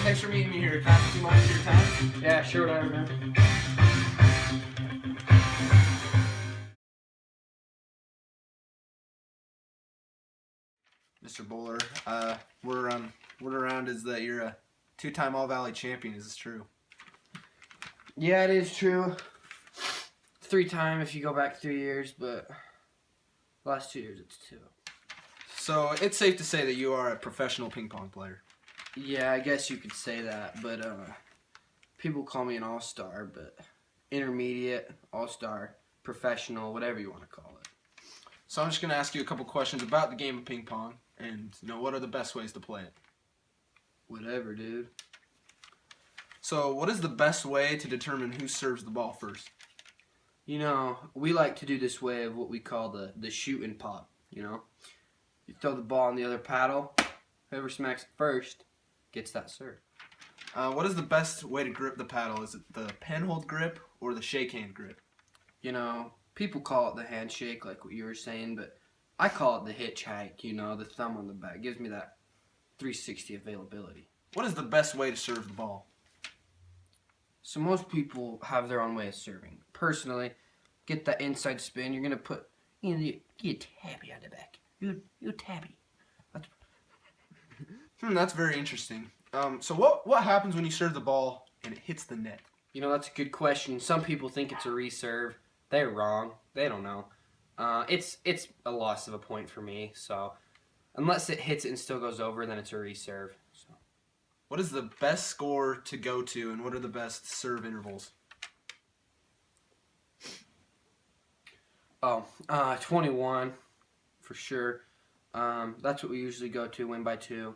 Thanks for meeting me here. Can I have a few moments of your time? Yeah, sure, whatever, man. Mr. Bowler, word around is that you're a two-time All-Valley champion. Is this true? Yeah, it is true. 3-time if you go back 3 years, but the last 2 years it's 2. So it's safe to say that you are a professional ping pong player. Yeah, I guess you could say that, but people call me an all-star, but intermediate, all-star, professional, whatever you want to call it. So I'm just going to ask you a couple questions about the game of ping pong and, what are the best ways to play it? Whatever, dude. So what is the best way to determine who serves the ball first? We like to do this way of what we call the shoot and pop, You throw the ball on the other paddle, whoever smacks it first gets that serve. What is the best way to grip the paddle? Is it the penhold grip or the shake hand grip? People call it the handshake, like what you were saying, but I call it the hitchhike, the thumb on the back. It gives me that 360 availability. What is the best way to serve the ball? So most people have their own way of serving. Personally, get that inside spin. You're going to put, get a tabby on the back. You tabby. That's very interesting. So what happens when you serve the ball and it hits the net? That's a good question. Some people think it's a reserve. They're wrong. They don't know. It's a loss of a point for me. So unless it hits it and still goes over, then it's a reserve. So. What is the best score to go to, and what are the best serve intervals? 21 for sure. That's what we usually go to, win by 2.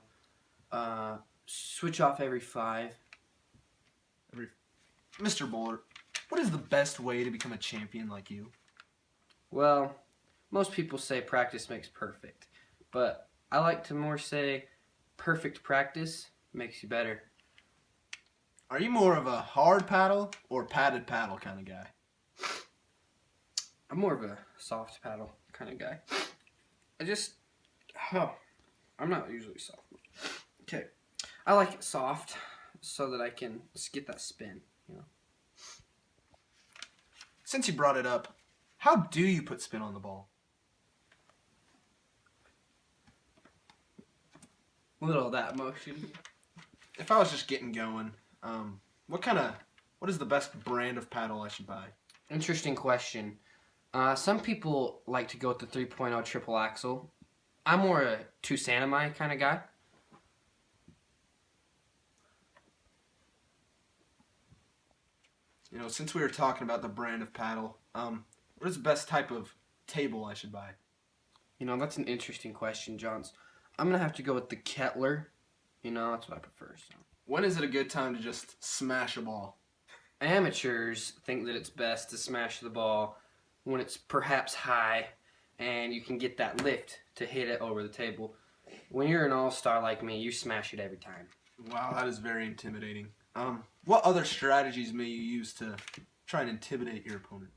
Switch off every 5. Mr. Bowler, what is the best way to become a champion like you? Well, most people say practice makes perfect, but I like to more say perfect practice makes you better. Are you more of a hard paddle or padded paddle kind of guy? I'm more of a soft paddle kind of guy. I'm not usually soft. Okay. I like it soft so that I can just get that spin, Since you brought it up, how do you put spin on the ball? A little of that motion. If I was just getting going, what is the best brand of paddle I should buy? Interesting question. Some people like to go with the 3.0 triple axle. I'm more a Tusanami kind of guy. Since we were talking about the brand of paddle, what is the best type of table I should buy? That's an interesting question, Johns. I'm going to have to go with the Kettler. That's what I prefer. So. When is it a good time to just smash a ball? Amateurs think that it's best to smash the ball when it's perhaps high and you can get that lift to hit it over the table. When you're an all-star like me, you smash it every time. Wow, that is very intimidating. What other strategies may you use to try and intimidate your opponent?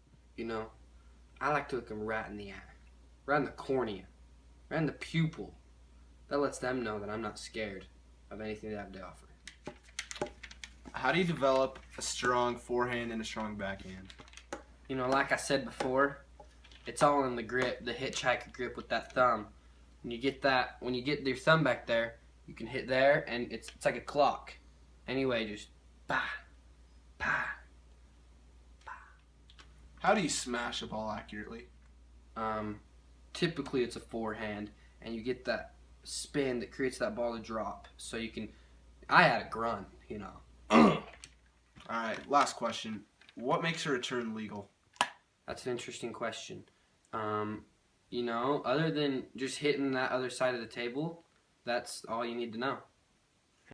I like to look them right in the eye, right in the cornea, right in the pupil. That lets them know that I'm not scared of anything that I have to offer. How do you develop a strong forehand and a strong backhand? Like I said before, it's all in the grip, the hitchhiker grip with that thumb. When you get your thumb back there, you can hit there, and it's like a clock. Anyway, just bah, bah, bah. How do you smash a ball accurately? Typically it's a forehand, and you get that spin that creates that ball to drop. So I had a grunt, All right, last question. What makes a return legal? That's an interesting question. Other than just hitting that other side of the table, that's all you need to know.